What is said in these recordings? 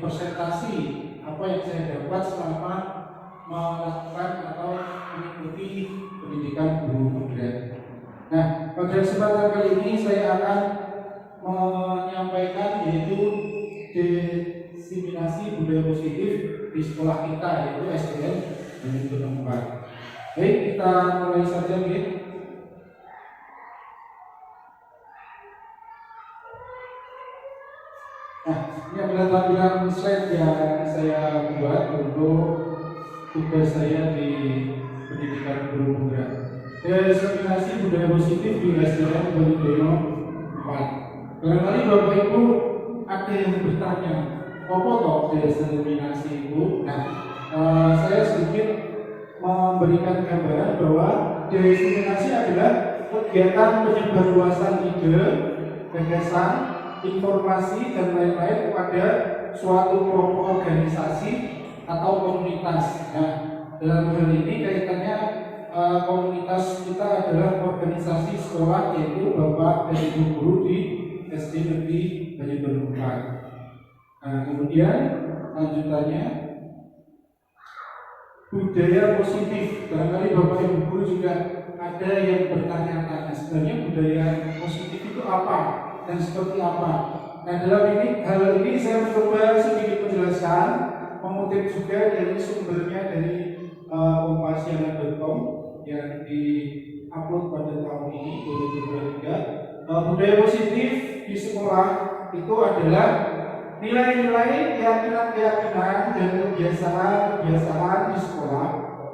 presentasi apa yang saya dapat selama melakukan atau mengikuti pendidikan guru penggerak. Nah, pada kesempatan kali ini saya akan menyampaikan yaitu diseminasi budaya positif di sekolah kita, yaitu SDN Unit 4. Baik, kita mulai saja gitu. Nah, ini adalah tampilan slide yang saya buat untuk tugas saya di pendidikan guru penggerak. Diseminasi budaya positif di SDN Unit 4. Barangkali Bapak Ibu ada yang bertanya, apa toh diseminasi itu? Nah, saya sedikit memberikan gambaran bahwa diseminasi adalah kegiatan penyebarluasan ide, gagasan, informasi dan lain-lain kepada suatu kelompok organisasi atau komunitas. Nah, dalam hal ini kaitannya komunitas kita adalah organisasi sekolah, yaitu Bapak dan Ibu guru di SD Negeri Banyu Berlumpang. Nah, kemudian lanjutannya budaya positif. Barangkali Bapak Ibu guru juga ada yang bertanya-tanya, sebenarnya budaya positif itu apa dan seperti apa. Nah, dalam hal ini saya mencoba sedikit menjelaskan, mengutip juga dari sumbernya dari kompasiana.com yang di-upload pada tahun ini 2023. Budaya positif di sekolah itu adalah nilai-nilai, keyakinan-keyakinan dan kebiasaan-kebiasaan di sekolah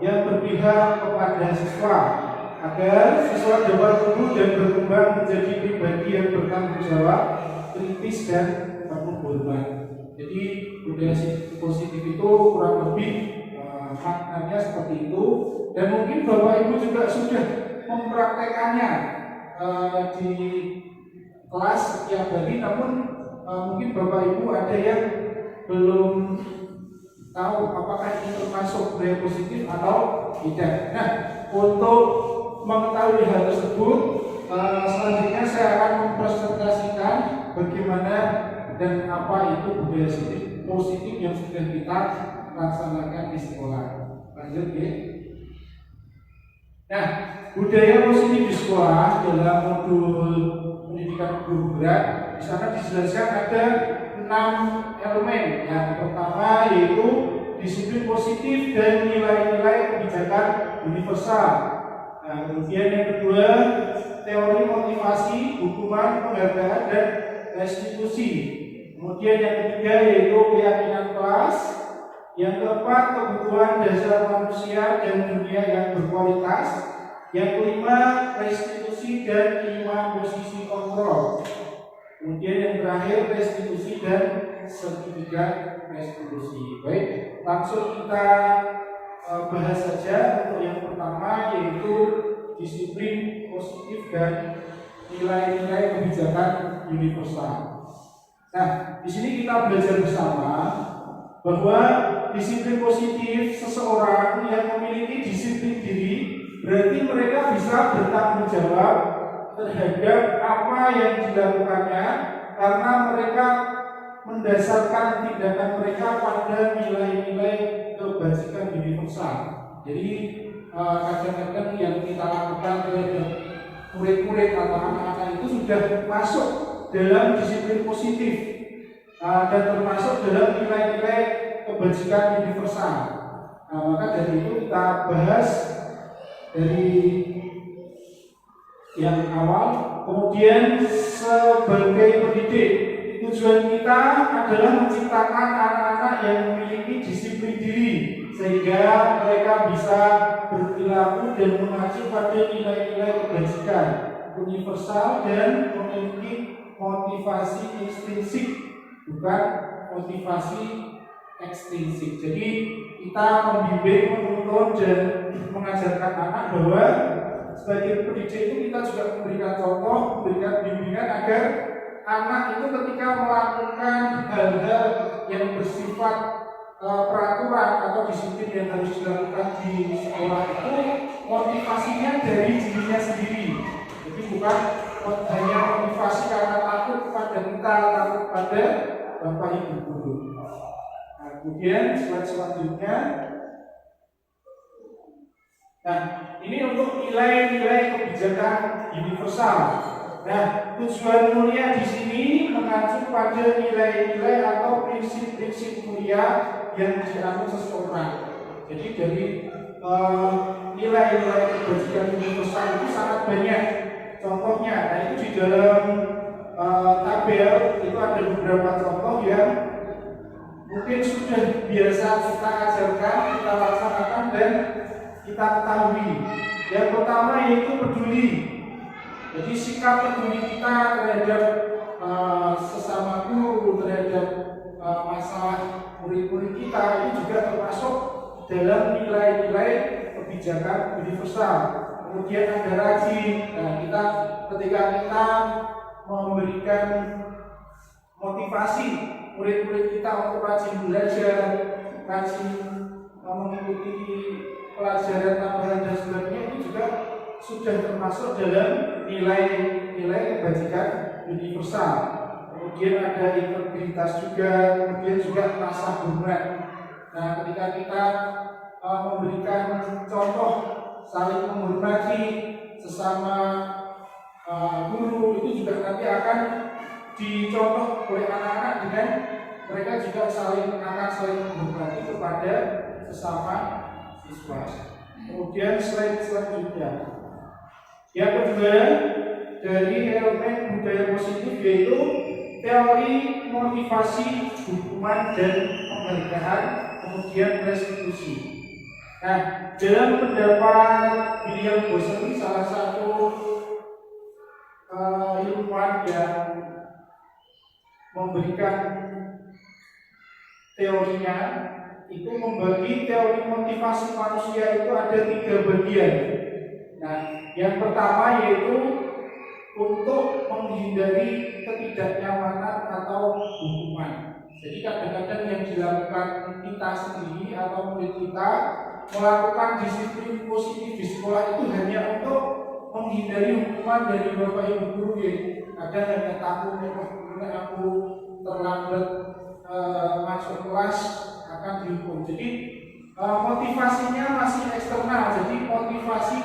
yang berpihak kepada siswa agar siswa dapat tumbuh dan berkembang menjadi pribadi yang bertanggung jawab, kritis dan penuh hormat. Jadi budaya positif itu kurang lebih maknanya seperti itu, dan mungkin Bapak Ibu juga sudah mempraktekannya di kelas setiap hari, namun mungkin Bapak Ibu ada yang belum tahu apakah ini termasuk budaya positif atau tidak. Nah, untuk mengetahui hal tersebut, selanjutnya saya akan mempresentasikan bagaimana dan apa itu budaya positif yang sudah kita laksanakan di sekolah. Lanjut ya. Nah, budaya positif di sekolah dalam modul pendidikan guru penggerak, di sana dijelaskan ada 6 elemen. Yang pertama yaitu disiplin positif dan nilai-nilai kebijakan universal. Nah, kemudian yang kedua, teori motivasi, hukuman, penghargaan dan restitusi. Kemudian yang ketiga yaitu keyakinan kelas. Yang keempat, kebutuhan dasar manusia dan dunia yang berkualitas. Yang kelima, restitusi dan 5 posisi kontrol. Kemudian yang terakhir, restitusi dan sertifikat restitusi. Baik, langsung kita bahas saja. Untuk yang pertama yaitu disiplin positif dan nilai-nilai kebijakan universal. Nah, di sini kita belajar bersama bahwa disiplin positif seseorang yang memiliki disiplin diri berarti mereka bisa bertanggung jawab terhadap apa yang dilakukannya karena mereka mendasarkan tindakan mereka pada nilai-nilai kebajikan universal. Jadi kadang-kadang yang kita lakukan terhadap murid-murid atau anak-anak itu sudah masuk dalam disiplin positif dan termasuk dalam nilai-nilai kebajikan universal. Nah, maka dari itu kita bahas dari yang awal. Kemudian sebagai pendidik, tujuan kita adalah menciptakan anak-anak yang memiliki disiplin diri sehingga mereka bisa berperilaku dan mengacu pada nilai-nilai kebajikan universal dan memiliki motivasi intrinsik, bukan motivasi ekstrinsik. Jadi kita membimbing, menuntun dan mengajarkan anak bahwa sebagai pendidik itu kita juga memberikan contoh, memberikan bimbingan agar anak itu ketika melakukan hal-hal yang bersifat peraturan atau disiplin yang harus dilakukan di sekolah itu motivasinya dari dirinya sendiri. Jadi bukan hanya motivasi karena takut pada kita, takut pada Bapak Ibu guru. Nah, kemudian slide selanjutnya. Nah, ini untuk nilai-nilai kebijakan universal. Nah, tujuan mulia di sini mengacu pada nilai-nilai atau prinsip-prinsip mulia yang dianut seseorang. Jadi dari nilai-nilai kebajikan universal itu sangat banyak. Contohnya, nah itu di dalam tabel itu ada beberapa contoh yang mungkin sudah biasa kita ajarkan, kita laksanakan dan kita ketahui. Yang pertama yaitu peduli. Jadi sikap peduli kita terhadap sesama guru, terhadap masalah murid-murid kita itu juga termasuk dalam nilai-nilai kebijakan universal. Kemudian ada rajin. Nah, ketika kita memberikan motivasi murid-murid kita untuk rajin belajar, rajin mengikuti pelajaran tambahan dan sebagainya, itu juga sudah termasuk dalam nilai-nilai kebajikan universal. Kemudian ada integritas juga, kemudian juga rasa hormat. Nah, ketika kita memberikan contoh saling menghormati sesama guru, itu juga nanti akan dicontoh oleh anak-anak dengan mereka juga akan saling menghormati kepada sesama siswa. Kemudian slide selanjutnya. Yang kedua dari elemen budaya positif yaitu teori motivasi, hukuman dan penghargaan, kemudian restitusi. Nah, dalam pendapat William Gosling, salah satu ilmuwan yang memberikan teorinya, itu membagi teori motivasi manusia itu ada 3 bagian. Nah, yang pertama yaitu untuk menghindari ketidaknyamanan atau hukuman. Jadi kadang-kadang yang dilakukan kita sendiri atau murid kita melakukan disiplin positif di sekolah itu hanya untuk menghindari hukuman dari bapak ibu guru ya. Ada hanya takut aku terlambat masuk kelas akan dihukum. Jadi motivasinya masih eksternal. Jadi motivasi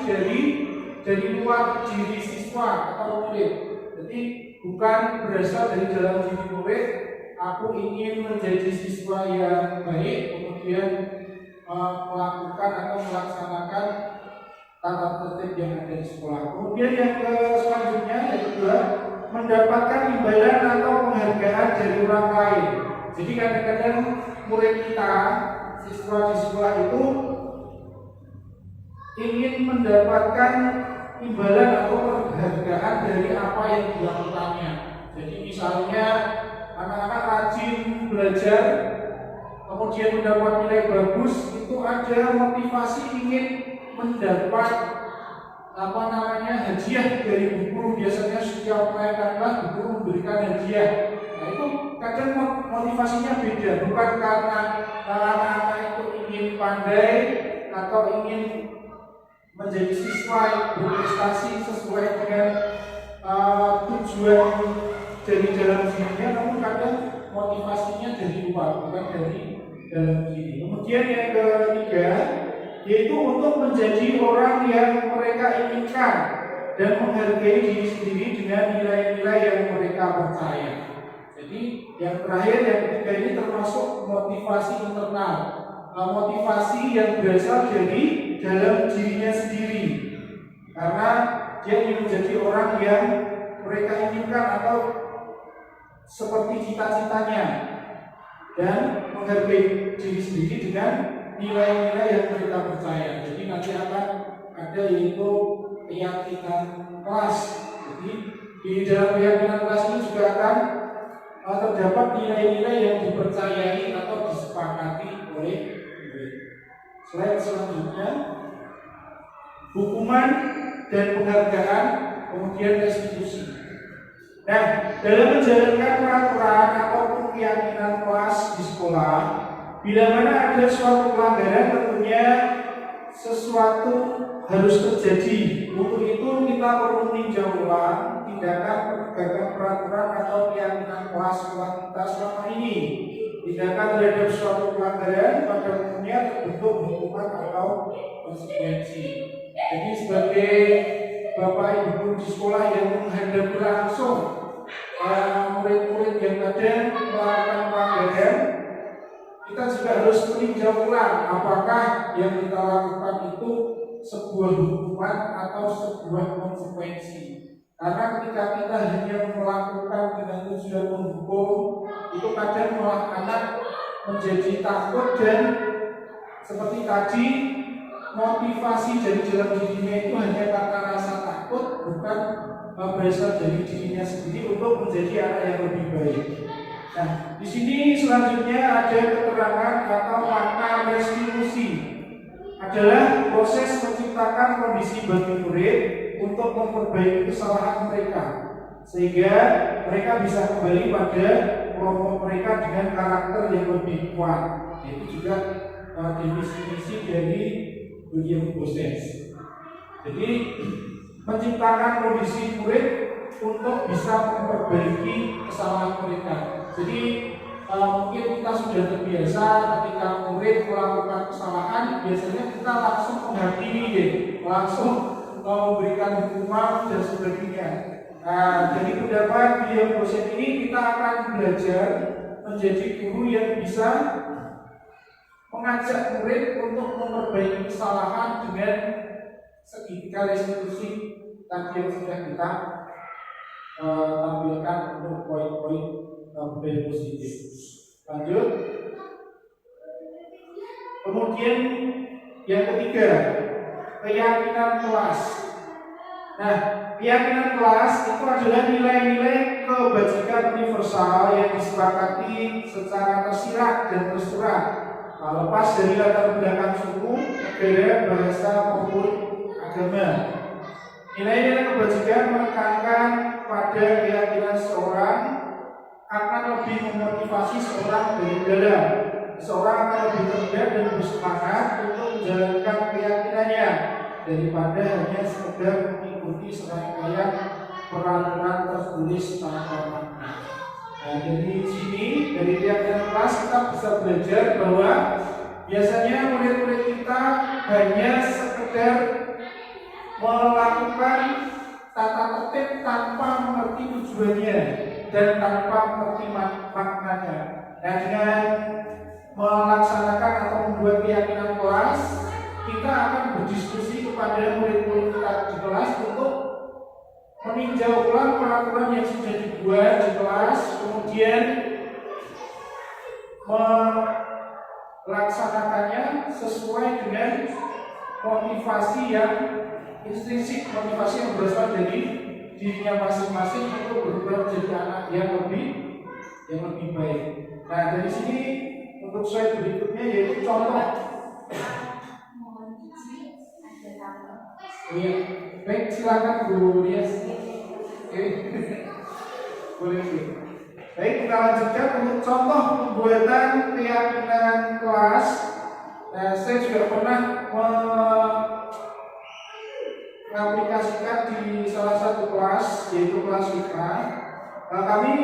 dari luar diri siswa atau murid. Jadi bukan berasal dari dalam diri murid. Aku ingin menjadi siswa yang baik, kemudian melakukan atau melaksanakan tata tertib yang ada di sekolah. Kemudian yang selanjutnya yang kedua, mendapatkan imbalan atau penghargaan dari orang lain. Jadi kadang-kadang murid kita, siswa di sekolah itu ingin mendapatkan imbalan atau penghargaan dari apa yang dilakukannya. Jadi misalnya anak-anak rajin belajar, kemudian mendapat nilai bagus, itu ada motivasi ingin mendapat hadiah dari bu guru. Biasanya setiap merayakan kelas bu guru memberikan hadiah. Nah itu kadang motivasinya beda, bukan karena anak-anak itu ingin pandai atau ingin menjadi siswa yang berprestasi sesuai dengan tujuan dari dalam dirinya, namun kadang motivasinya dari luar, bukan dari dalam diri. Kemudian yang ketiga yaitu untuk menjadi orang yang mereka inginkan dan menghargai diri sendiri dengan nilai-nilai yang mereka percaya. Jadi yang terakhir, yang ketiga ini termasuk motivasi internal, motivasi yang berasal dari dalam dirinya sendiri, karena dia ingin menjadi orang yang mereka inginkan atau seperti cita-citanya, dan menghargai diri sendiri dengan nilai-nilai yang mereka percaya. Jadi nanti akan ada yaitu keyakinan kelas. Jadi di dalam keyakinan kelas ini juga akan terdapat nilai-nilai yang dipercayai atau disepakati oleh murid. Slide selanjutnya, hukuman dan penghargaan, kemudian restitusi. Nah, dalam menjalankan peraturan ataupun keyakinan kelas di sekolah, bila mana ada suatu pelanggaran, tentunya sesuatu harus terjadi. Untuk itu kita perlu meninjau ulang tindakan penegakan peraturan atau keyakinan kelas sekolah kita selama ini. Di tindakan terhadap suatu pelanggaran pada umumnya terbentuk hukuman atau konsekuensi. Jadi sebagai Bapak Ibu guru di sekolah yang menghadapi langsung murid-murid yang kadang melakukan pelanggaran, kita juga harus meninjau ulang apakah yang kita lakukan itu sebuah hukuman atau sebuah konsekuensi. Karena ketika kita hanya melakukan dengan tujuan menghukum, itu kadang malah anak menjadi takut, dan seperti tadi, motivasi dari dalam dirinya itu hanya karena rasa takut, bukan berasal dari dirinya sendiri untuk menjadi anak yang lebih baik. Nah, di sini selanjutnya ada keterangan atau makna restitusi. Adalah proses menciptakan kondisi bagi murid untuk memperbaiki kesalahan mereka, sehingga mereka bisa kembali pada kelompok mereka dengan karakter yang lebih kuat. Itu juga definisi dari William Gosses. Jadi menciptakan kondisi murid untuk bisa memperbaiki kesalahan mereka. Jadi mungkin kita sudah terbiasa ketika murid melakukan kesalahan, biasanya kita langsung menghakimi, langsung memberikan hukuman dan sebagainya. Dari pendapat William Gosses ini kita akan belajar menjadi guru yang bisa mengajak murid untuk memperbaiki kesalahan dengan segitiga restitusi tadi yang sudah kita tampilkan untuk poin-poin budaya positif. Lanjut. Kemudian yang ketiga, keyakinan kelas. Nah, keyakinan kelas itu adalah nilai-nilai kebajikan universal yang disepakati secara tersirat dan tersurat, lepas dari latar belakang suku, negara, bahasa maupun agama. Nilai-nilai kebajikan menekankan pada keyakinan seorang akan lebih memotivasi seorang dari dalam. Seorang akan lebih terlibat dan bersemangat untuk menjalankan keyakinannya daripada hanya sekedar mengikuti serangkaian peraturan tertulis tanpa makna. Nah, dari sini, dari keyakinan kelas kita bisa belajar bahwa biasanya murid-murid kita hanya sekedar melakukan tata tertib tanpa mengerti tujuannya dan tanpa mengerti maknanya. Dan dengan melaksanakan atau membuat keyakinan kelas, kita akan berdiskusi kepada murid-murid kita di kelas untuk meninjau ulang peraturan yang sudah dibuat di kelas, kemudian melaksanakannya sesuai dengan motivasi yang intrinsik, motivasi yang berasal dari dirinya masing-masing untuk berubah menjadi anak yang lebih baik. Nah, dari sini untuk slide berikutnya yaitu contoh. Iya, baik, silakan Bu Rias. Boleh. Baik, kita lanjutkan untuk contoh pembuatan keyakinan kelas. Nah, saya juga pernah mengaplikasikan di salah satu kelas, yaitu kelas IPA. Kami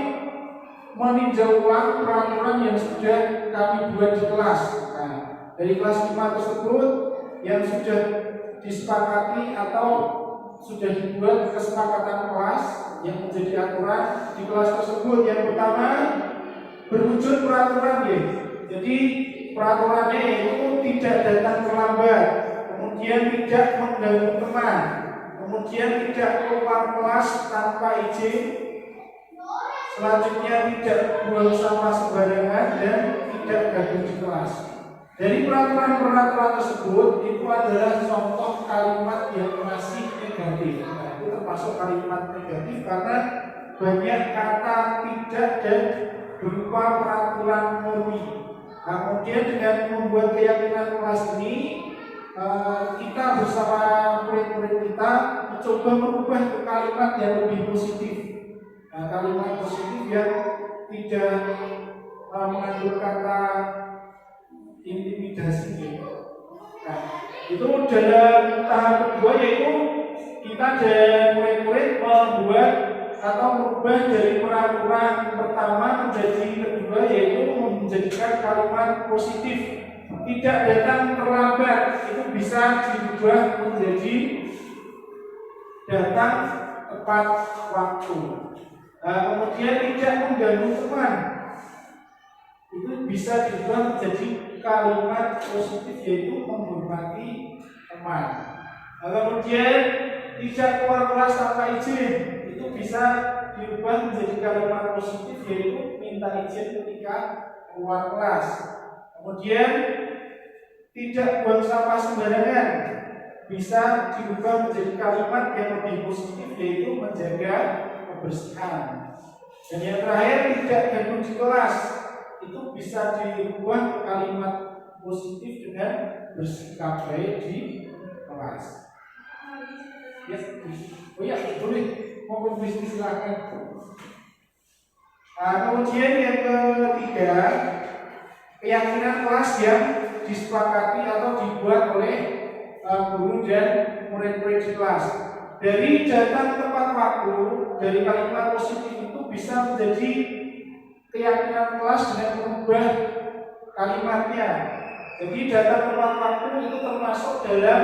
meninjau ulang peraturan yang sudah kami buat di kelas. Nah, dari kelas 5 tersebut yang sudah disepakati atau sudah dibuat kesepakatan kelas yang menjadi aturan di kelas tersebut. Yang pertama, berwujud peraturan ya. Jadi peraturannya yaitu tidak datang terlambat, kemudian tidak mengganggu teman, kemudian tidak keluar kelas tanpa izin, selanjutnya tidak buang sampah sembarangan, dan tidak gabung di kelas. Dari peraturan-peraturan tersebut itu adalah contoh kalimat yang masih negatif. Nah, itu termasuk kalimat negatif karena banyak kata tidak dan berupa peraturan murni. Nah, kemudian dengan membuat keyakinan kelas ini, kita bersama murid-murid kita mencoba merubah ke kalimat yang lebih positif. Nah, kalimat positif yang tidak mengandung kata intimidasi. Nah, itu dalam tahap kedua, yaitu kita dan murid-murid membuat atau merubah dari peraturan pertama menjadi kedua, yaitu menjadikan kalimat positif. Tidak datang terlambat itu bisa dirubah menjadi datang tepat waktu. Kemudian tidak mengganggu teman itu bisa dirubah menjadi kalimat positif, yaitu menghormati teman. Kemudian tidak keluar kelas tanpa izin itu bisa dirubah menjadi kalimat positif, yaitu minta izin ketika keluar kelas. Kemudian tidak buang sampah sembarangan bisa dirubah menjadi kalimat yang lebih positif, yaitu menjaga kebersihan. Dan yang terakhir, tidak gabung di kelas itu bisa dirubah ke kalimat positif dengan bersikap baik di kelas. Yes. Oh ya, boleh. Mau bisnis silakan. Kemudian yang ketiga, keyakinan kelas yang disepakati atau dibuat oleh guru dan murid-murid di kelas. Dari datang tepat waktu, dari kalimat positif itu bisa menjadi keyakinan kelas dengan merubah kalimatnya. Jadi datang tepat waktu itu termasuk dalam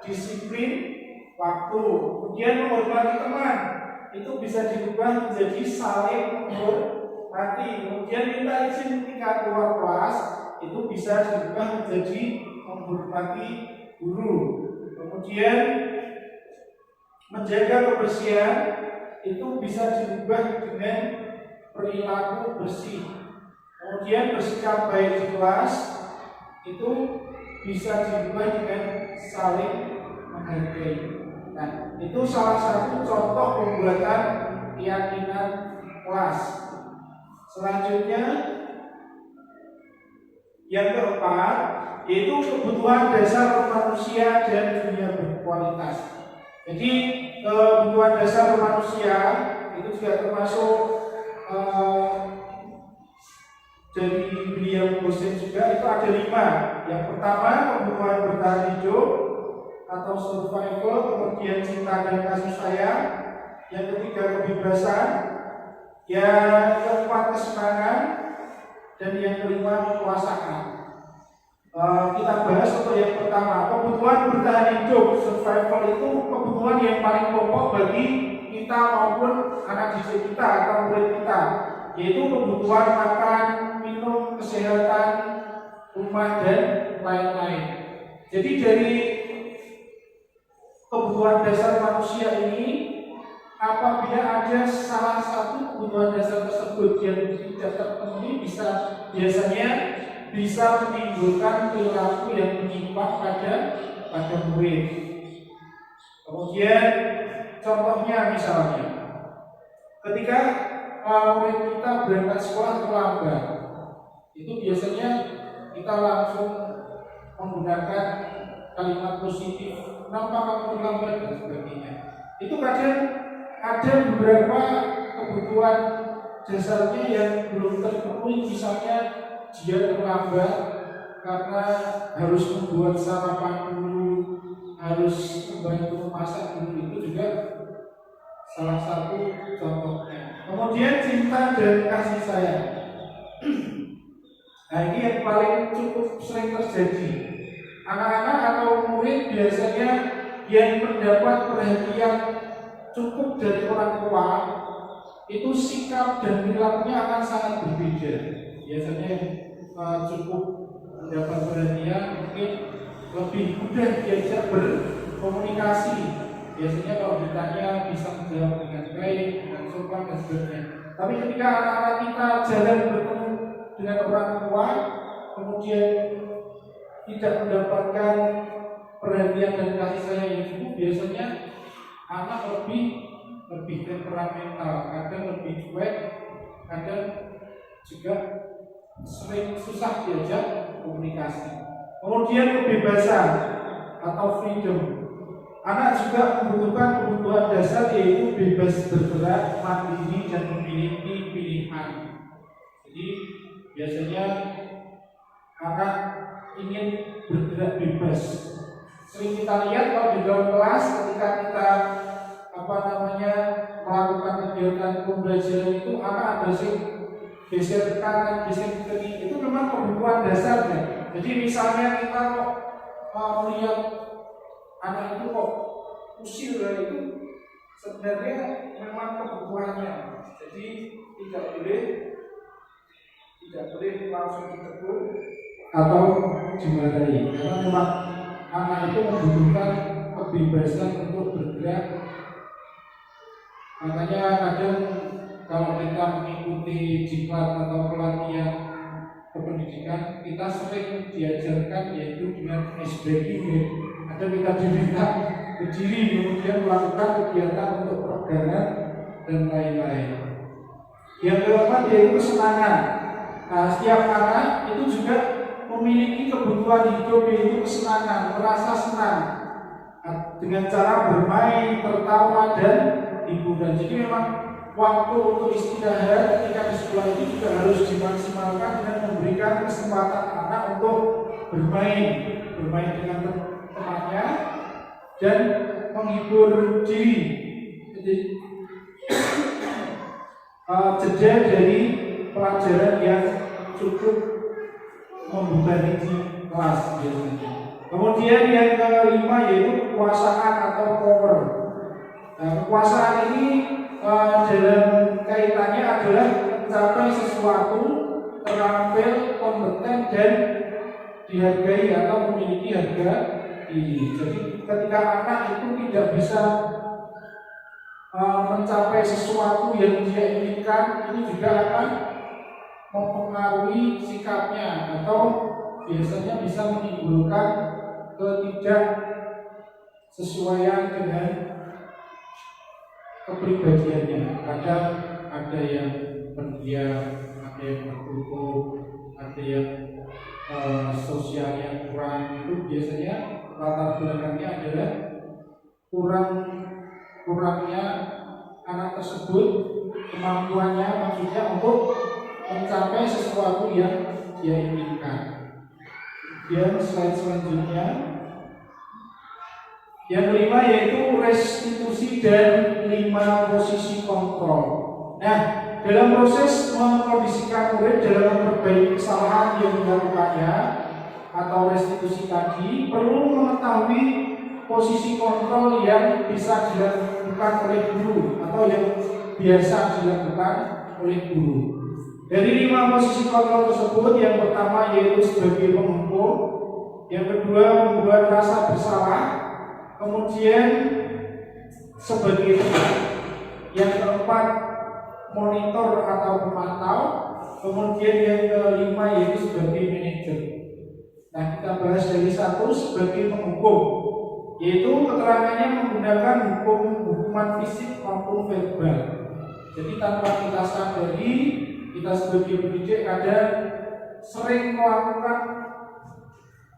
disiplin waktu. Kemudian menghormati teman itu bisa dirubah menjadi saling menghormati. Kemudian minta izin ketika keluar kelas itu bisa dirubah menjadi menghormati guru. Kemudian menjaga kebersihan itu bisa dirubah dengan perilaku bersih. Kemudian bersikap baik di kelas itu bisa dirubah dengan saling menghargai. Nah, itu salah satu contoh pembuatan keyakinan kelas. Selanjutnya yang keempat, yaitu kebutuhan dasar manusia dan dunia berkualitas. Jadi kebutuhan dasar manusia itu juga termasuk dari beliau dosen juga, itu ada 5. Yang pertama, kebutuhan bertahan hidup atau survival, kemudian cinta dan kasih sayang, yang ketiga kebebasan, yang keempat kesenangan, dan yang kelima kekuasaan. Kita bahas untuk yang pertama, kebutuhan bertahan hidup, survival itu kebutuhan yang paling pokok bagi kita maupun anak didik kita atau murid kita, yaitu kebutuhan makan, minum, kesehatan, rumah, dan lain-lain. Jadi dari kebutuhan dasar manusia ini, apabila ada salah satu kebutuhan dasar tersebut yang tidak terpenuhi, biasanya bisa menimbulkan perilaku yang menyimpang pada murid. Kemudian contohnya misalnya, ketika murid kita berangkat sekolah terlambat, itu biasanya kita langsung menggunakan kalimat positif, kenapa kamu terlambat dan sebagainya. Itu kadang ada beberapa kebutuhan dasarnya yang belum terpenuhi, misalnya dia terlambat karena harus membuat sarapan dulu, harus membantu memasak dulu, itu juga salah satu contohnya. Kemudian cinta dan kasih sayang. Nah, ini yang paling cukup sering terjadi. Anak-anak atau murid biasanya yang mendapat perhatian cukup dari orang tua, itu sikap dan perilakunya akan sangat berbeda. Biasanya cukup mendapat perhatian mungkin lebih mudah diajak berkomunikasi. Biasanya kalau ditanya bisa menjawab dengan baik, dengan sopan dan sebagainya. Tapi ketika anak-anak kita jarang bertemu dengan orang tua, kemudian tidak mendapatkan perhatian dan kasih sayang yang cukup, biasanya anak lebih temperamental, kadang lebih cuek, kadang juga sering susah diajak komunikasi. Kemudian kebebasan atau freedom. Anak juga membutuhkan kebutuhan dasar, yaitu bebas bergerak, mandiri, dan memiliki pilihan. Jadi biasanya anak ingin bergerak bebas. Sering kita lihat kalau di dalam kelas ketika kita melakukan kegiatan pembelajaran itu, anak ada sih geser ke kanan, geser ke kiri, itu memang kebutuhan dasarnya. Jadi misalnya kita kok melihat anak itu kok usil itu sebenarnya memang kebutuhannya. Jadi tidak boleh langsung ditegur atau dimarahi, karena memang anak itu membutuhkan kebebasan untuk bergerak. Makanya kadang kalau kita mengikuti diklat atau pelatihan kependidikan, kita sering diajarkan yaitu dengan ice breaking. Ada kita diminta berdiri kemudian melakukan kegiatan untuk peregangan dan lain-lain. Yang keempat yaitu kesenangan. Nah, setiap anak itu juga memiliki kebutuhan hidup yaitu kesenangan, merasa senang dengan cara bermain, tertawa dan hiburan. Jadi memang waktu untuk istirahat ketika di sekolah itu juga harus dimaksimalkan dengan memberikan kesempatan anak untuk bermain dengan temannya dan menghibur diri. Jadi jeda dari pelajaran yang cukup membebani di kelas biasanya. Kemudian yang kelima yaitu kekuasaan atau power. Nah, kekuasaan ini dalam kaitannya adalah mencapai sesuatu, terampil, kompeten dan dihargai atau memiliki harga diri. Jadi ketika anak itu tidak bisa mencapai sesuatu yang dia inginkan, ini juga akan mempengaruhi sikapnya atau biasanya bisa menimbulkan ketidaksesuaian dengan kepribadiannya. Kadang ada yang pendiam, ada yang tertutup, ada yang sosialnya kurang. Itu biasanya latar belakangnya adalah kurangnya anak tersebut kemampuannya, maksudnya untuk mencapai sesuatu yang dia inginkan. Kemudian slide selanjutnya, yang kelima yaitu restitusi dan 5 posisi kontrol. Nah, dalam proses mengkondisikan murid dalam memperbaiki kesalahan yang dilakukannya atau restitusi tadi, perlu mengetahui posisi kontrol yang bisa dilakukan oleh guru atau yang biasa dilakukan oleh guru. Dari 5 posisi kontrol tersebut, yang pertama yaitu sebagai penghukum, yang kedua membuat rasa bersalah, kemudian sebagai teman, yang keempat monitor atau pemantau, kemudian yang kelima yaitu sebagai manajer. Nah, kita bahas dari satu sebagai penghukum, yaitu keterangannya menggunakan hukuman fisik maupun verbal. Jadi tanpa kita sadari, kita sebagai pendidik kadang sering melakukan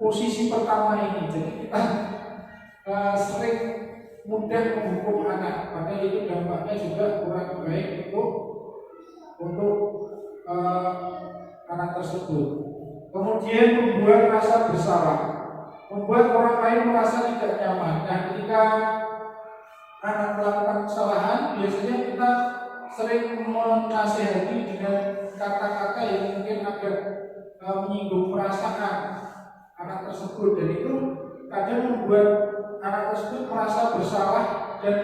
posisi pertama ini. Jadi kita sering mudah menghukum anak, padahal itu dampaknya juga kurang baik untuk anak tersebut. Kemudian membuat rasa bersalah, membuat orang lain merasa tidak nyaman. Nah, ketika anak melakukan kesalahan, biasanya kita sering menasihati dengan kata-kata yang mungkin agak menyinggung perasaan anak tersebut, dan itu kadang membuat anak tersebut merasa bersalah dan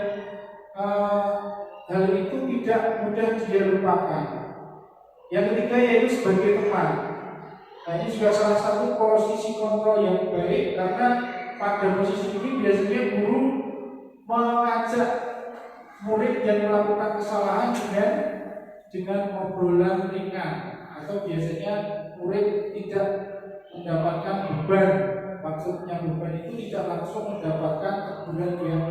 hal itu tidak mudah dia lupakan. Yang ketiga yaitu sebagai teman. Nah, ini juga salah satu posisi kontrol yang baik, karena pada posisi ini biasanya guru mengajak murid yang melakukan kesalahan dengan obrolan ringan, atau biasanya murid tidak mendapatkan beban. Maksudnya beban itu tidak langsung mendapatkan teguran yang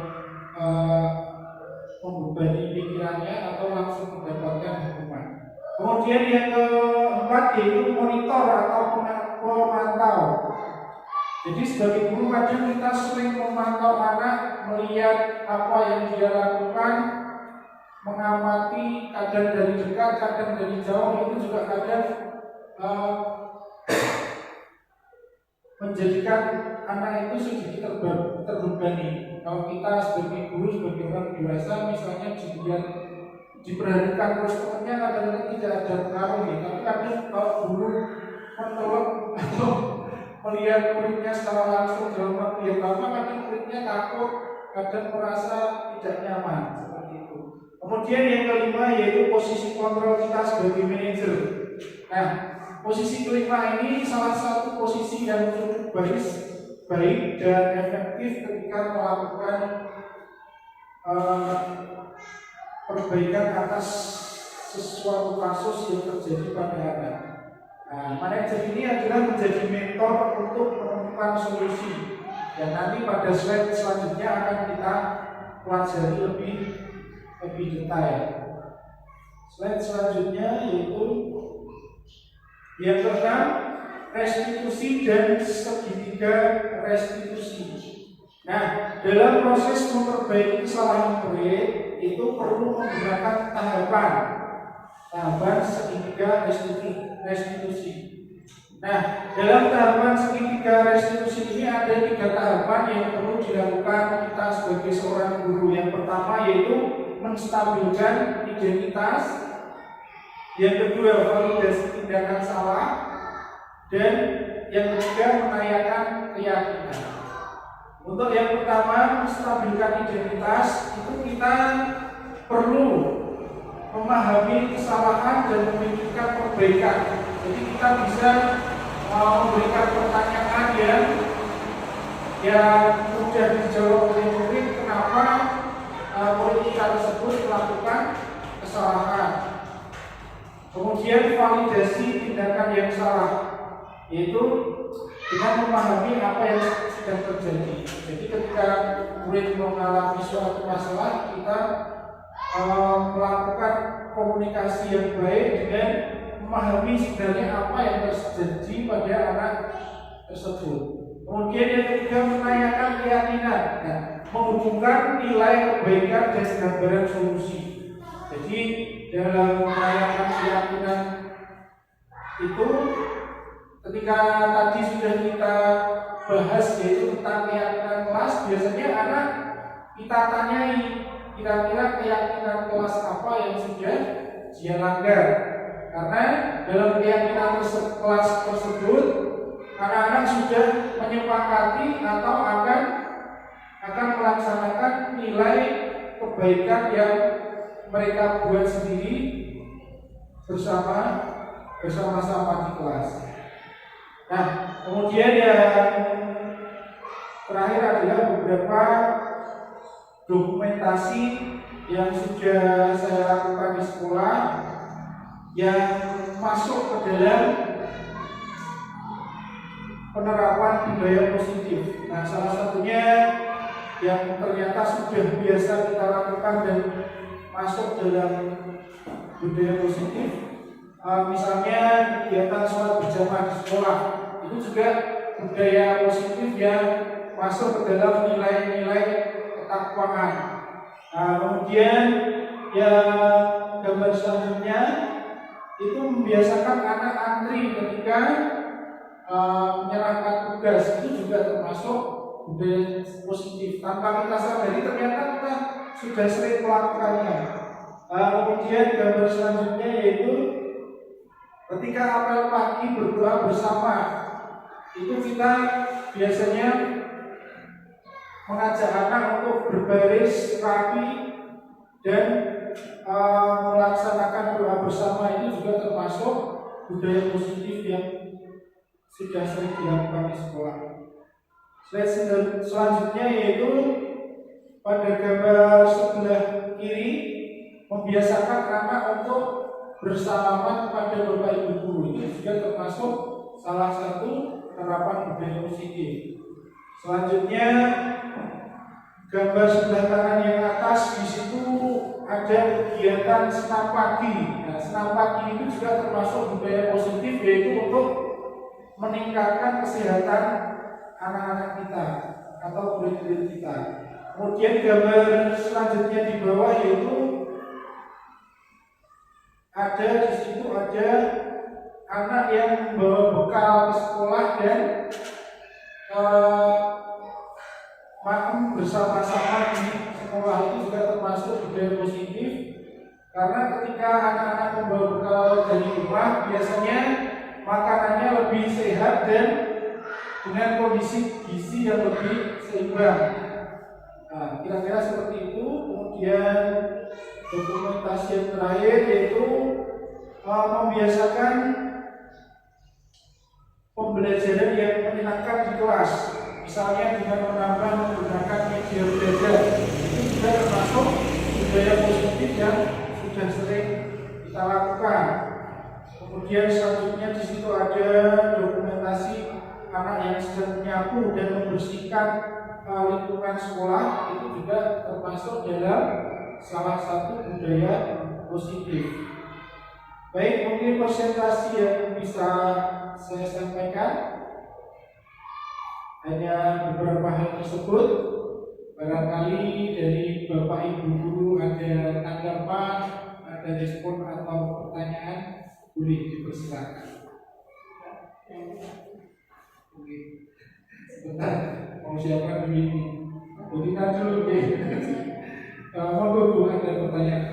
membebani pikirannya atau langsung mendapatkan hukuman. Kemudian yang keempat yaitu monitor atau pemantau. Jadi sebagai guru kadang kita sering memantau anak, melihat apa yang dia lakukan, mengamati kadang dari dekat, kadang dari jauh. Itu juga kadang menjadikan anak itu sedikit terbebani. Kalau kita sebagai guru, sebagai orang dewasa, misalnya dilihat diperhatikan terus temannya kadang-kadang tidak ada pengaruh ya. Tapi kadang kalau guru menolak atau melihat muridnya secara langsung dalam waktu yang lama, kadang muridnya takut, kadang merasa tidak nyaman seperti itu. Kemudian yang kelima yaitu posisi kontrol kita sebagai manajer. Nah, posisi kelima ini salah satu posisi yang cukup baik dan efektif ketika melakukan perbaikan atas sesuatu kasus yang terjadi pada anak. Nah, manajer ini adalah menjadi mentor untuk menemukan solusi. Dan nanti pada slide selanjutnya akan kita pelajari lebih detail. Slide selanjutnya yaitu yang keenam, restitusi dan segitiga restitusi. Nah, dalam proses memperbaiki kesalahan murid itu perlu menggunakan tahapan segitiga restitusi. Nah, dalam tahapan segitiga restitusi ini ada 3 tahapan yang perlu dilakukan kita sebagai seorang guru. Yang pertama yaitu menstabilkan identitas, yang kedua validasi tindakan salah, dan yang ketiga menanyakan keyakinan. Untuk yang pertama, menstabilkan identitas, itu kita perlu memahami kesalahan dan memikirkan perbaikan. Jadi kita bisa memberikan pertanyaan yang mudah dijawab oleh murid, kenapa murid kita tersebut melakukan kesalahan. Kemudian validasi tindakan yang salah, yaitu dengan memahami apa yang sedang terjadi. Jadi ketika murid mengalami suatu masalah, kita melakukan komunikasi yang baik dengan memahami sebenarnya apa yang terjadi pada anak tersebut. Kemudian yang ketiga, menanyakan keyakinan, menghubungkan nilai kebaikan dan gambaran solusi. Jadi dalam menanyakan keyakinan itu, ketika tadi sudah kita bahas yaitu tentang keyakinan kelas, biasanya anak kita tanyai kira-kira keyakinan kelas apa yang sudah dia langgar. Karena dalam keyakinan kelas tersebut anak-anak sudah menyepakati atau akan melaksanakan nilai kebaikan yang mereka buat sendiri bersama-sama di kelas. Nah, kemudian yang terakhir adalah beberapa dokumentasi yang sudah saya lakukan di sekolah yang masuk ke dalam penerapan budaya positif. Nah, salah satunya yang ternyata sudah biasa kita lakukan dan masuk dalam budaya positif, misalnya kegiatan sholat berjamaah di sekolah, itu juga budaya positif yang masuk ke dalam nilai-nilai ketakwaan. Nah, kemudian yang gambar selanjutnya itu membiasakan anak antri ketika menyerahkan tugas, itu juga termasuk budaya positif. Tanpa kita sadari ternyata kita sudah sering melakukannya. Kemudian gambar selanjutnya yaitu ketika apel pagi berdoa bersama, itu kita biasanya mengajak anak untuk berbaris rapi dan melaksanakan doa bersama. Itu juga termasuk budaya positif yang sudah sering dilakukan di sekolah. Slide selanjutnya yaitu pada gambar sebelah kiri, membiasakan anak untuk bersalaman kepada Bapak Ibu guru. Ini juga termasuk salah satu penerapan budaya positif. Selanjutnya gambar sebelah kanan yang atas, di situ ada kegiatan senam pagi. Nah, senam pagi itu juga termasuk budaya positif, yaitu untuk meningkatkan kesehatan anak-anak kita atau murid-murid kita. Kemudian gambar selanjutnya di bawah yaitu di situ ada anak yang membawa bekal ke sekolah dan makan bersama-sama di sekolah. Itu juga termasuk budaya positif, Karena ketika anak-anak membawa bekal dari rumah, biasanya makanannya lebih sehat dan dengan kondisi gizi yang lebih seimbang. Nah, kira-kira seperti itu. Kemudian dokumentasi yang terakhir yaitu membiasakan pembelajaran yang menyenangkan di kelas. Misalnya dengan menambah menggunakan media belajar, itu juga termasuk budaya positif yang sudah sering kita lakukan. Kemudian selanjutnya di situ ada dokumentasi anak yang sedang menyapu dan membersihkan lingkungan sekolah, itu juga termasuk dalam salah satu budaya positif. Baik, mungkin presentasi yang bisa saya sampaikan hanya beberapa hal tersebut. Barangkali dari Bapak Ibu Guru ada tanggapan, ada respon atau pertanyaan, boleh dipersilakan. Oke, sebentar, mau siapa dulu ini? Budina dulu, oke. Monggo Bu, ada pertanyaan.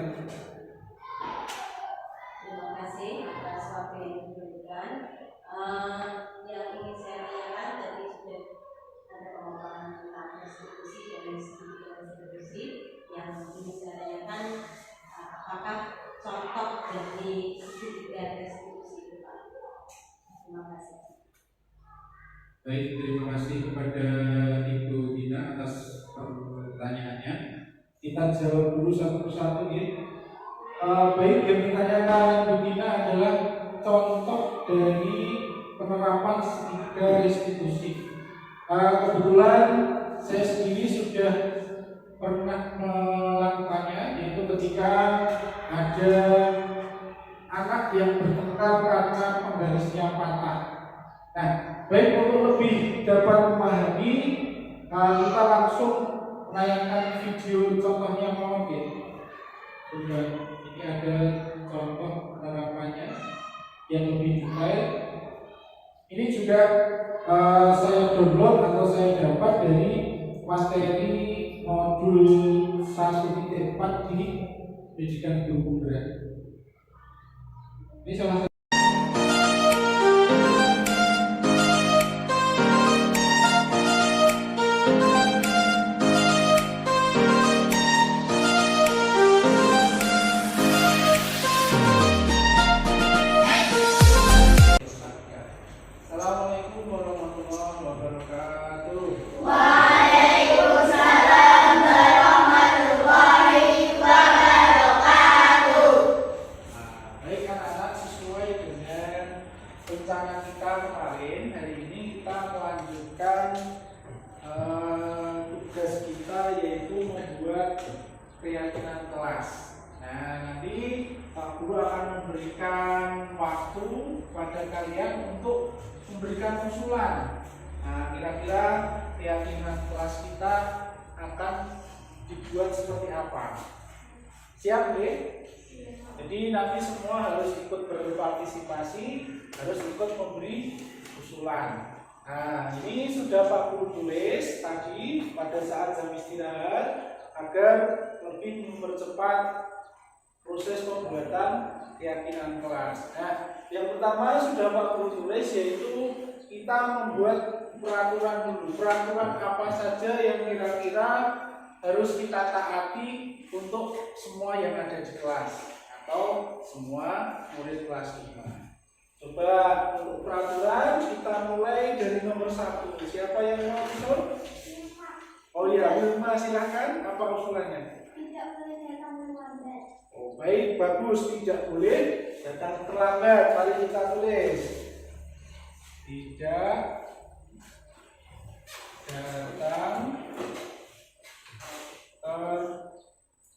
Terima kasih atas waktu yang diberikan. Yang ingin saya tanyakan tadi sudah ada pemaparan tentang restitusi dan restitusi. Yang ingin saya tanyakan, apakah contoh dari tiga restitusi itu Pak? Terima kasih. Baik, terima kasih kepada Ibu Dina atas pertanyaannya. Kita jawab dulu satu persatu ya. Baik, yang ditanyakan Bu Dina adalah contoh dari penerapan tiga restitusi. Kebetulan saya sendiri sudah pernah melakukannya, yaitu ketika ada anak yang bertengkar karena penggarisnya patah. Nah, baik untuk lebih dapat memahami, kita langsung menayangkan video contohnya mungkin. Sudah, ini ada contoh penerapannya yang lebih detail. Ini juga saya download atau saya dapat dari materi modul 1.4 di pendidikan guru berat. Ini salah satu. Assalamualaikum warahmatullahi wabarakatuh. Waalaikumsalam warahmatullahi wabarakatuh. Baik anak-anak, sesuai dengan rencana kita kemarin, hari ini kita melanjutkan tugas kita, yaitu membuat keyakinan kelas. Nah, nanti Pak Guru akan memberikan waktu pada kalian untuk memberikan usulan. Nah, kira-kira keyakinan kelas kita akan dibuat seperti apa? Siap, deh? Jadi nanti semua harus ikut berpartisipasi, harus ikut memberi usulan. Nah, ini sudah Pak Guru tulis tadi pada saat jam istirahat agar lebih mempercepat proses pembuatan keyakinan kelas. Nah, yang pertama sudah Pak Guru tulis, yaitu kita membuat peraturan dulu. Peraturan apa saja yang kira-kira harus kita taati untuk semua yang ada di kelas atau semua murid kelas 5. Coba untuk peraturan kita mulai dari nomor 1. Siapa yang mau usul? Oh iya, Wilma silahkan. Apa usulannya? Tidak boleh datang terlambat. Oh baik, bagus. Tidak boleh datang terlambat. Mari kita tulis. Tidak datang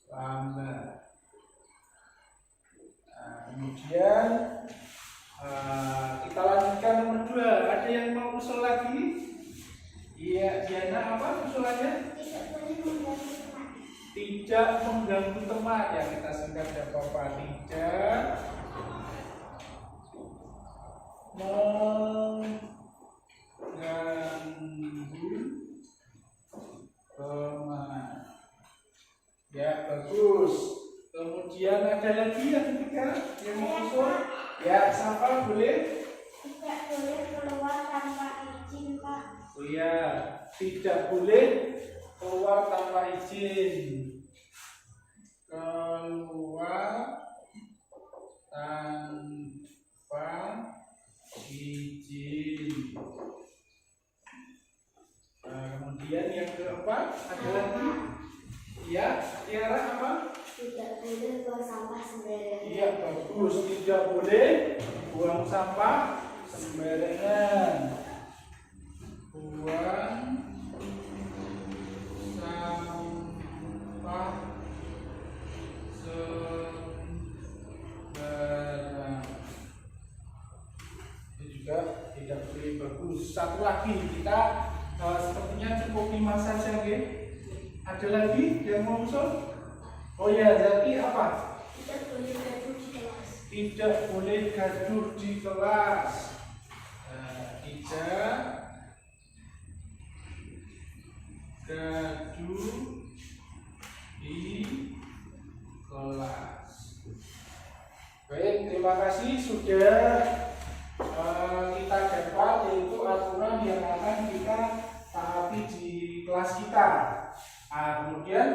terlambat. Nah, kemudian kita lanjutkan nomor 2. Ada yang mau usul lagi? Iya, Diana, apa usulannya? Tidak boleh mengganggu teman. Tidak mengganggu teman. Ya, kita singkat tidak apa-apa. Tidak mengganggu teman. Ya, bagus. Kemudian ada Ya, sampah boleh? Tidak boleh keluar tanpa izin, Pak. Oh ya, tidak boleh keluar tanpa izin. Keluar tanpa izin. Kemudian yang keempat ada lagi. Ya, Tiara apa? Tidak boleh buang sampah sembarangan. Iya, bagus. Tidak boleh buang sampah sembarangan. Buang sampah sembarangan. Ini juga tidak boleh, bagus. Satu lagi, kita sepertinya cukup 5 saja, oke? Ada lagi yang mau usul? Oh ya, jadi apa? Tidak boleh gaduh di kelas. Tidak boleh gaduh di kelas. Tidak gaduh di kelas. Baik, terima kasih sudah kita dapat, yaitu aturan yang akan kita taati di kelas kita. Kemudian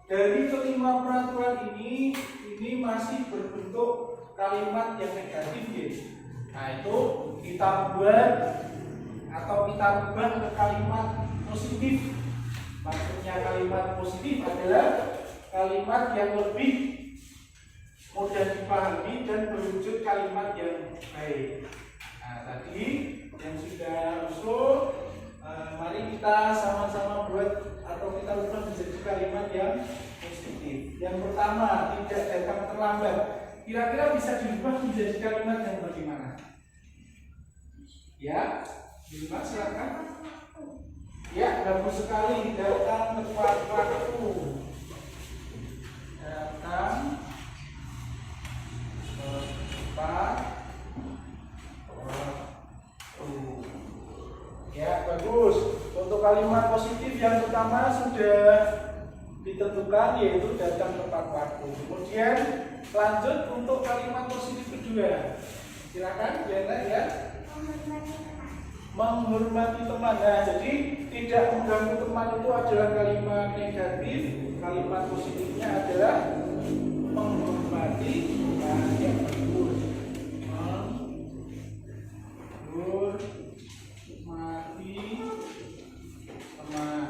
dari kelima peraturan ini masih berbentuk kalimat yang negatif ya. Nah itu kita buat atau kita ubah ke kalimat positif. Maksudnya kalimat positif adalah kalimat yang lebih mudah dipahami dan berwujud kalimat yang baik. Nah tadi yang sudah usul, mari kita sama-sama buat atau kita ubah menjadi kalimat yang positif. Yang pertama, tidak datang terlambat. Kira-kira bisa diubah menjadi kalimat yang bagaimana? Ya, Bima silakan. Ya, bagus sekali. Datang tepat waktu. Datang tepat waktu. Ya, bagus. Untuk kalimat positif yang pertama sudah ditentukan, yaitu datang tepat waktu. Kemudian lanjut untuk kalimat positif kedua. Silakan, lihat ya. Menghormati teman. Nah, jadi tidak mengganggu teman itu adalah kalimat negatif. Kalimat positifnya adalah menghormati teman yang bagus. Menghormati teman.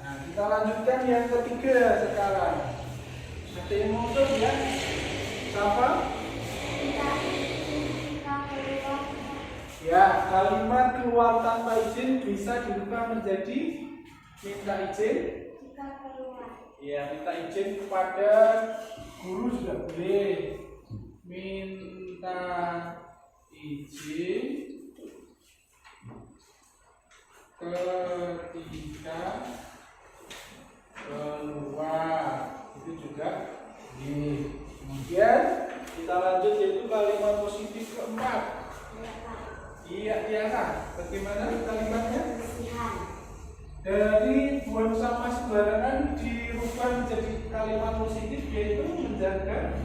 Nah, kita lanjutkan yang ketiga sekarang. Ada yang mau usul ya? Siapa? Ya, kalimat keluar tanpa izin bisa dirubah menjadi minta izin. Jika keluar. Ya, minta izin kepada guru juga boleh. Minta izin ketika keluar, itu juga boleh. Kemudian kita lanjut, yaitu kalimat positif keempat. Iya, Tiara, bagaimana kalimatnya? Dari buang sampah sembarangan dirubah menjadi kalimat positif, yaitu menjaga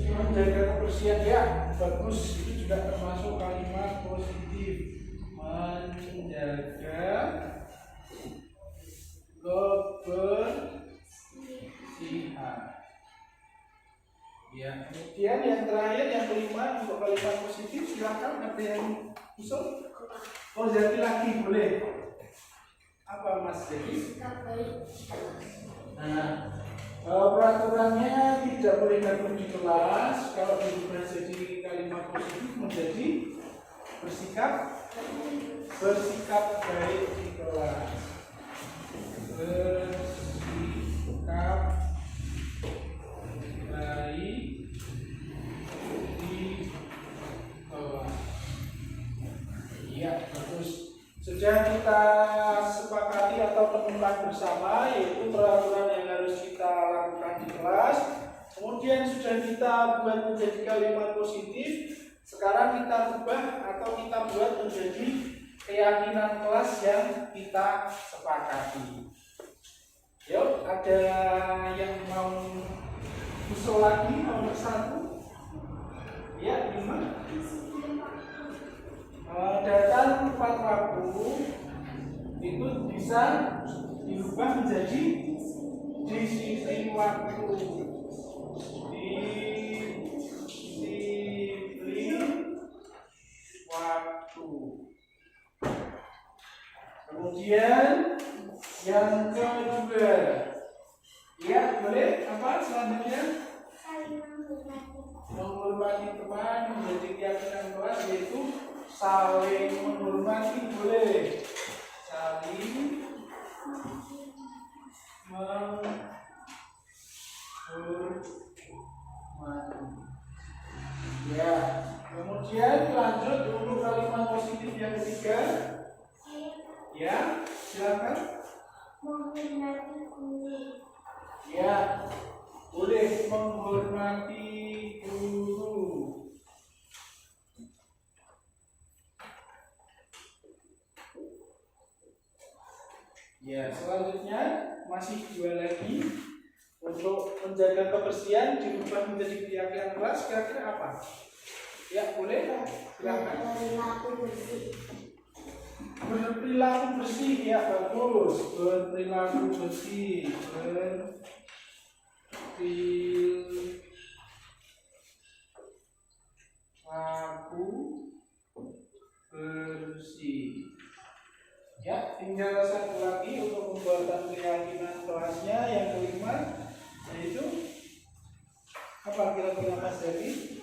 kebersihan. Ya, bagus, itu juga termasuk kalimat positif. Menjaga kebersihan. Ya, kemudian yang terakhir, yang kelima, untuk kalimat positif, silakan ada yang usul. Oh, jadi lagi boleh. Apa Mas Jadi? Nah, peraturannya tidak boleh gaduh di kelas. Kalau dirubah jadi kalimat positif menjadi bersikap baik di kelas. Bersikap baik di kelas. Iya, bagus. Sudah kita sepakati atau temukan bersama, yaitu peraturan yang harus kita lakukan di kelas. Kemudian sudah kita buat menjadi kalimat positif. Sekarang kita ubah atau kita buat menjadi keyakinan kelas yang kita sepakati. Yuk, ada yang mau usul lagi nomor 1? Kemudian yang kedua, ya boleh apa selanjutnya? Saling menghormati. Menghormati teman menjadi keyakinan kelas yaitu saling menghormati, boleh saling menghormati. Ya, kemudian lanjut untuk kalimat positif yang ketiga. Ya, silakan. Menghormati guru. Ya, boleh menghormati guru. Ya, selanjutnya masih dua lagi untuk menjaga kebersihan dirubah menjadi keyakinan kelas. Kira-kira apa? Ya, boleh. Silakan. Berperilaku bersih. Berperilaku bersih, ya bagus. Berperilaku bersih. Berperilaku bersih. Ya, tinggal satu lagi untuk pembuatan keyakinan kelasnya yang kelima, yaitu apa kira-kira Mas Devi?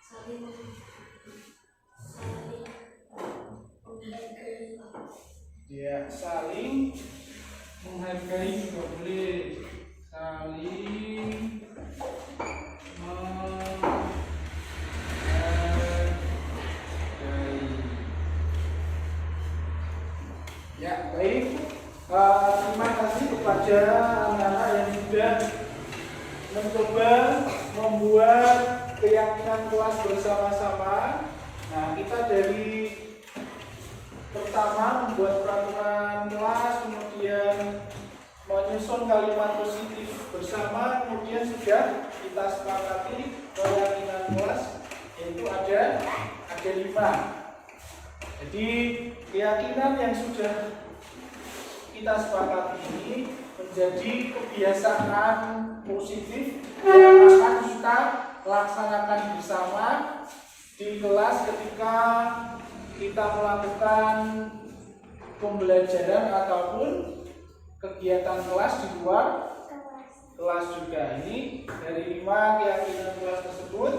Saling menghargai. Ya, saling menghargai juga boleh. Saling menghargai. Ya, baik. Terima kasih kepada anak-anak yang sudah mencoba membuat keyakinan kelas bersama-sama. Nah, kita dari pertama membuat peraturan kelas, kemudian menyusun kalimat positif bersama, kemudian sudah kita sepakati keyakinan kelas yaitu ada 5. Jadi keyakinan yang sudah kita sepakati ini menjadi kebiasaan positif yang akan kita laksanakan bersama di kelas ketika kita melakukan pembelajaran ataupun kegiatan kelas di luar kelas juga. Ini dari 5 keyakinan kelas tersebut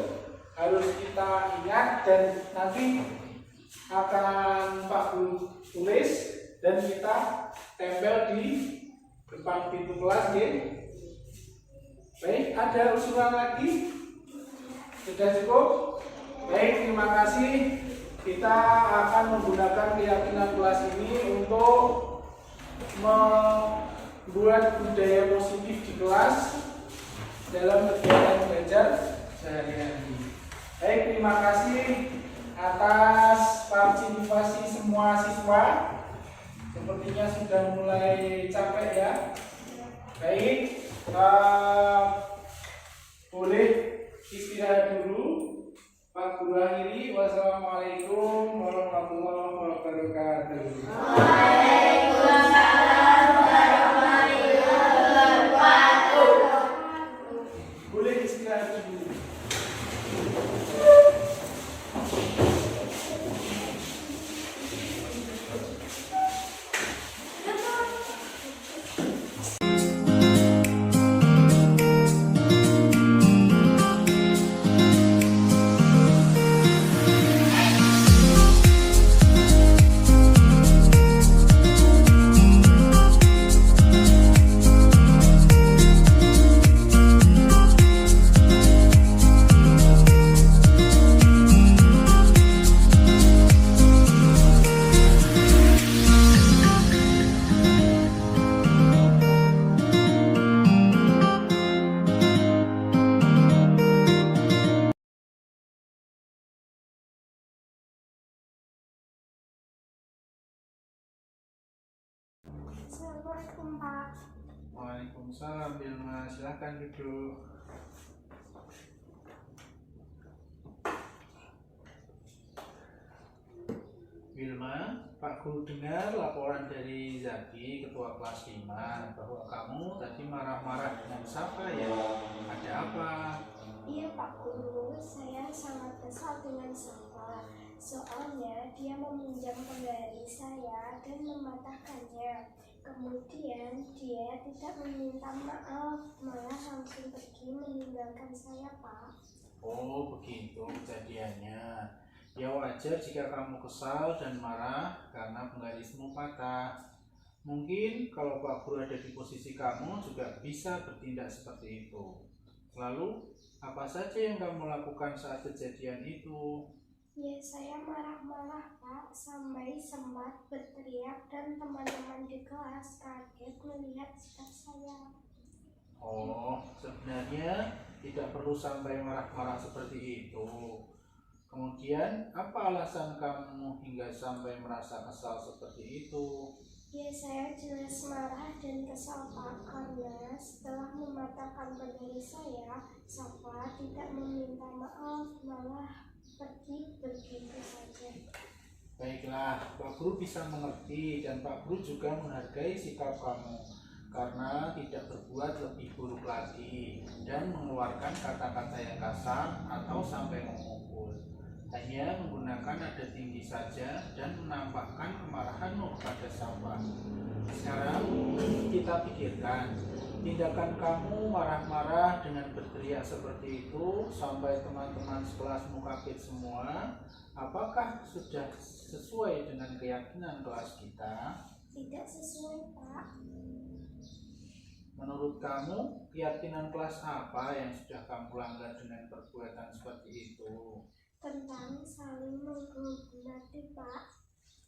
harus kita ingat dan nanti akan Pak Guru tulis dan kita tempel di depan pintu kelas, ya. Baik, ada usulan lagi? Sudah cukup? Baik, terima kasih. Kita akan menggunakan keyakinan kelas ini untuk membuat budaya positif di kelas dalam kegiatan belajar sehari-hari. Baik, terima kasih atas partisipasi semua siswa. Sepertinya sudah mulai capek, ya. Baik, boleh istirahat dulu. Pak Guru akhiri. Wassalamualaikum warahmatullahi wabarakatuh. Waalaikumsalam warahmatullahi wabarakatuh. Boleh istirahat dulu. Assalamualaikum Pak. Waalaikumsalam, Bilma. Silakan duduk. Bilma, Pak Guru dengar laporan dari Zaki, Ketua kelas 5, bahwa kamu tadi marah-marah dengan siapa, ya? Ada apa? Iya Pak Guru, saya sangat kesal dengan Safa. Soalnya dia meminjam penggaris saya dan mematahkannya. Kemudian dia tidak meminta maaf, malah langsung pergi meninggalkan saya, Pak. Oh, begitu kejadiannya. Ya wajar jika kamu kesal dan marah karena penggarismu patah. Mungkin kalau Pak Guru ada di posisi kamu juga bisa bertindak seperti itu. Lalu, apa saja yang kamu lakukan saat kejadian itu? Ya, saya marah-marah, Pak, sampai sempat berteriak dan teman-teman di kelas kaget melihat sikap saya. Oh, sebenarnya tidak perlu sampai marah-marah seperti itu. Kemudian, apa alasan kamu hingga sampai merasa kesal seperti itu? Ya, saya jelas marah dan kesal, Pak, karena setelah mematahkan penggaris saya, Safa tidak meminta maaf, malah pergi begitu saja. Baiklah, Pak Guru bisa mengerti dan Pak Guru juga menghargai sikap kamu karena tidak berbuat lebih buruk lagi dan mengeluarkan kata-kata yang kasar atau sampai memukul. Hanya menggunakan nada tinggi saja dan menampakkan kemarahanmu kepada Safa. Sekarang kita pikirkan, tindakan kamu marah-marah dengan berteriak seperti itu sampai teman-teman sekelasmu kaget semua. Apakah sudah sesuai dengan keyakinan kelas kita? Tidak sesuai, Pak. Menurut kamu, keyakinan kelas apa yang sudah kamu langgar dengan perbuatan seperti itu? Tentang saling menghormati, Pak.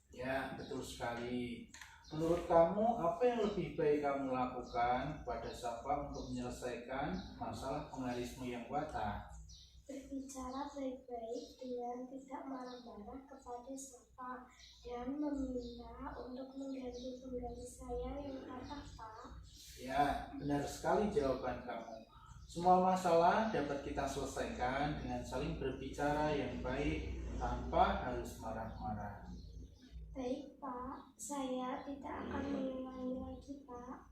Ya, betul sekali. Menurut kamu, apa yang lebih baik kamu lakukan pada Safa untuk menyelesaikan masalah penggarismu yang patah? Berbicara baik-baik dengan tidak marah-marah kepada Safa dan meminta untuk mengganti penggaris saya yang patah, Pak. Ya, benar sekali jawaban kamu. Semua masalah dapat kita selesaikan dengan saling berbicara yang baik tanpa harus marah-marah. Baik, Pak. Saya tidak akan mengulangi lagi, Pak.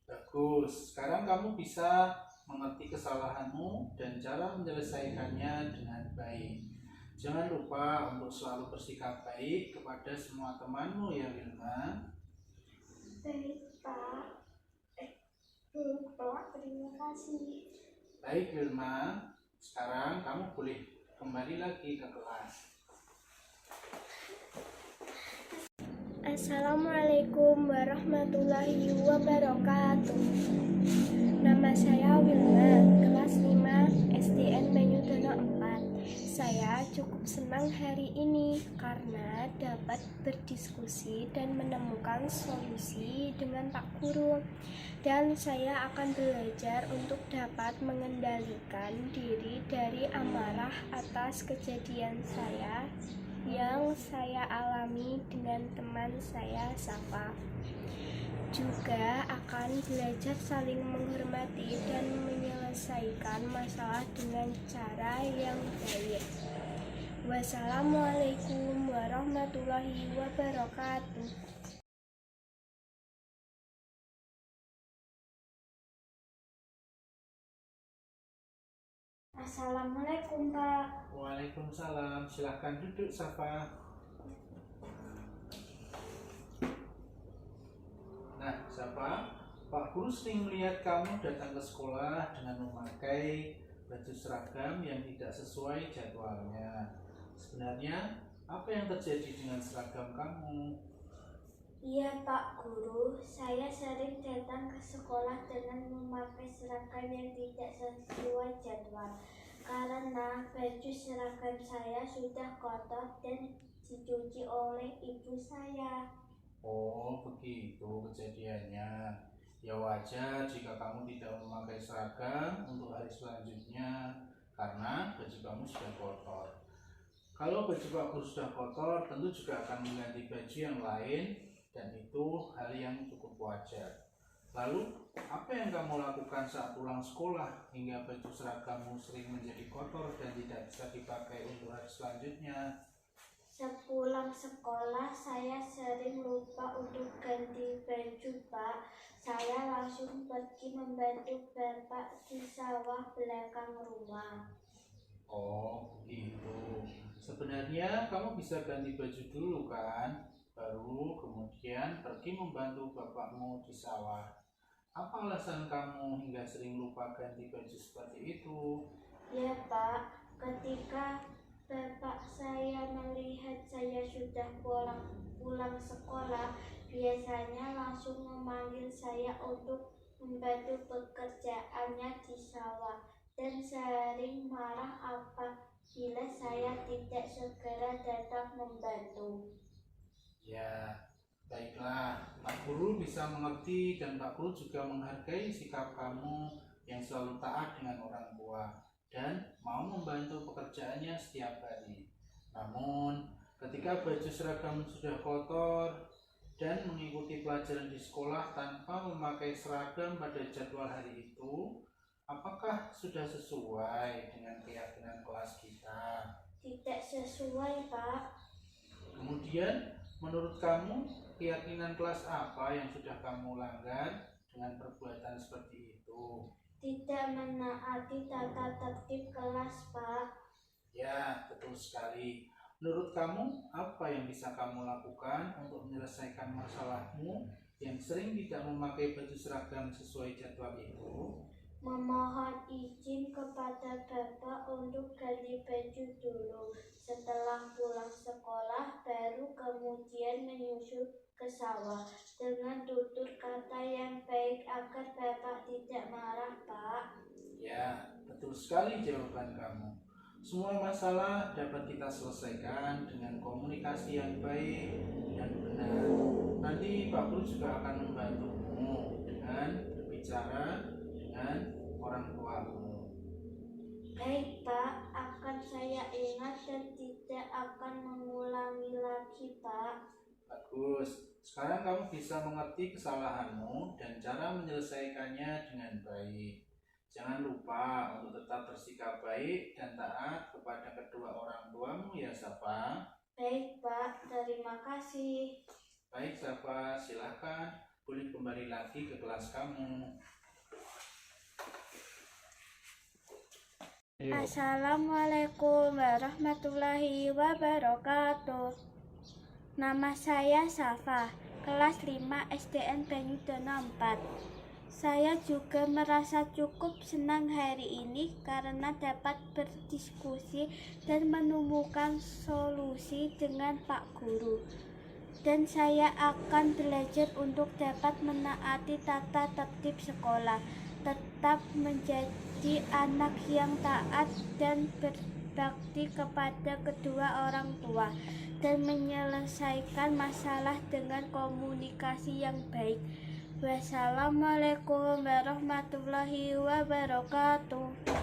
Bagus, sekarang kamu bisa mengerti kesalahanmu dan cara menyelesaikannya dengan baik. Jangan lupa untuk selalu bersikap baik kepada semua temanmu ya Wilma. Baik, Pak. Pak, terima kasih. Baik Wilma, sekarang kamu boleh kembali lagi ke kelas. Assalamualaikum warahmatullahi wabarakatuh. Nama saya Wilma, kelas 5 SDN Banyudono 4. Saya cukup senang hari ini karena dapat berdiskusi dan menemukan solusi dengan Pak Guru. Dan saya akan belajar untuk dapat mengendalikan diri dari amarah atas kejadian saya yang saya alami dengan teman saya Safa. Juga akan belajar saling menghormati dan menyelesaikan masalah dengan cara yang baik. Wassalamualaikum warahmatullahi wabarakatuh. Assalamualaikum, Pak. Waalaikumsalam, silahkan duduk Safa. Nah Safa, Pak Guru sering melihat kamu datang ke sekolah dengan memakai baju seragam yang tidak sesuai jadwalnya. Sebenarnya apa yang terjadi dengan seragam kamu? Iya, Pak Guru, saya sering datang ke sekolah dengan memakai seragam yang tidak sesuai jadwal karena baju seragam saya sudah kotor dan dicuci oleh ibu saya. Oh begitu kejadiannya. Ya wajar jika kamu tidak memakai seragam untuk hari selanjutnya karena baju kamu sudah kotor. Kalau baju Pak Guru sudah kotor, tentu juga akan mengganti baju yang lain dan itu hal yang cukup wajar. Lalu, apa yang kamu lakukan saat pulang sekolah hingga baju seragammu sering menjadi kotor dan tidak bisa dipakai untuk hari selanjutnya? Sepulang sekolah, saya sering lupa untuk ganti baju, Pak. Saya langsung pergi membantu Bapak di sawah belakang rumah. Oh, begitu. Sebenarnya kamu bisa ganti baju dulu kan, baru kemudian pergi membantu bapakmu di sawah. Apa alasan kamu hingga sering lupa ganti baju seperti itu? Ya Pak, ketika bapak saya melihat saya sudah pulang sekolah, biasanya langsung memanggil saya untuk membantu pekerjaannya di sawah dan sering marah apabila saya tidak segera datang membantu. Ya, baiklah. Pak Guru bisa mengerti dan Pak Guru juga menghargai sikap kamu yang selalu taat dengan orang tua dan mau membantu pekerjaannya setiap hari. Namun, ketika baju seragam sudah kotor dan mengikuti pelajaran di sekolah tanpa memakai seragam pada jadwal hari itu, apakah sudah sesuai dengan keyakinan kelas kita? Tidak sesuai, Pak. Kemudian, menurut kamu, keyakinan kelas apa yang sudah kamu langgar dengan perbuatan seperti itu? Tidak menaati tata tertib kelas, Pak. Ya, betul sekali. Menurut kamu, apa yang bisa kamu lakukan untuk menyelesaikan masalahmu yang sering tidak memakai baju seragam sesuai jadwal itu? Memohon izin kepada Bapak untuk ganti baju dulu. Setelah pulang sekolah, baru kemudian menyusul ke sawah dengan tutur kata yang baik agar Bapak tidak marah, Pak. Ya, betul sekali jawaban kamu. Semua masalah dapat kita selesaikan dengan komunikasi yang baik dan benar. Nanti Pak Guru juga akan membantumu dengan berbicara dengan orang tuamu. Baik, Pak, akan saya ingat dan tidak akan mengulangi lagi, Pak. Bagus. Sekarang kamu bisa mengerti kesalahanmu dan cara menyelesaikannya dengan baik. Jangan lupa untuk tetap bersikap baik dan taat kepada kedua orang tuamu ya, Safa. Baik, Pak, terima kasih. Baik, Safa, silakan boleh kembali lagi ke kelas kamu. Assalamualaikum warahmatullahi wabarakatuh. Nama saya Safa, kelas 5 SDN Banyudono 4. Saya juga merasa cukup senang hari ini karena dapat berdiskusi dan menemukan solusi dengan Pak Guru. Dan saya akan belajar untuk dapat menaati tata tertib sekolah, tetap menjadi anak yang taat dan berbakti kepada kedua orang tua, dan menyelesaikan masalah dengan komunikasi yang baik. Wassalamualaikum warahmatullahi wabarakatuh.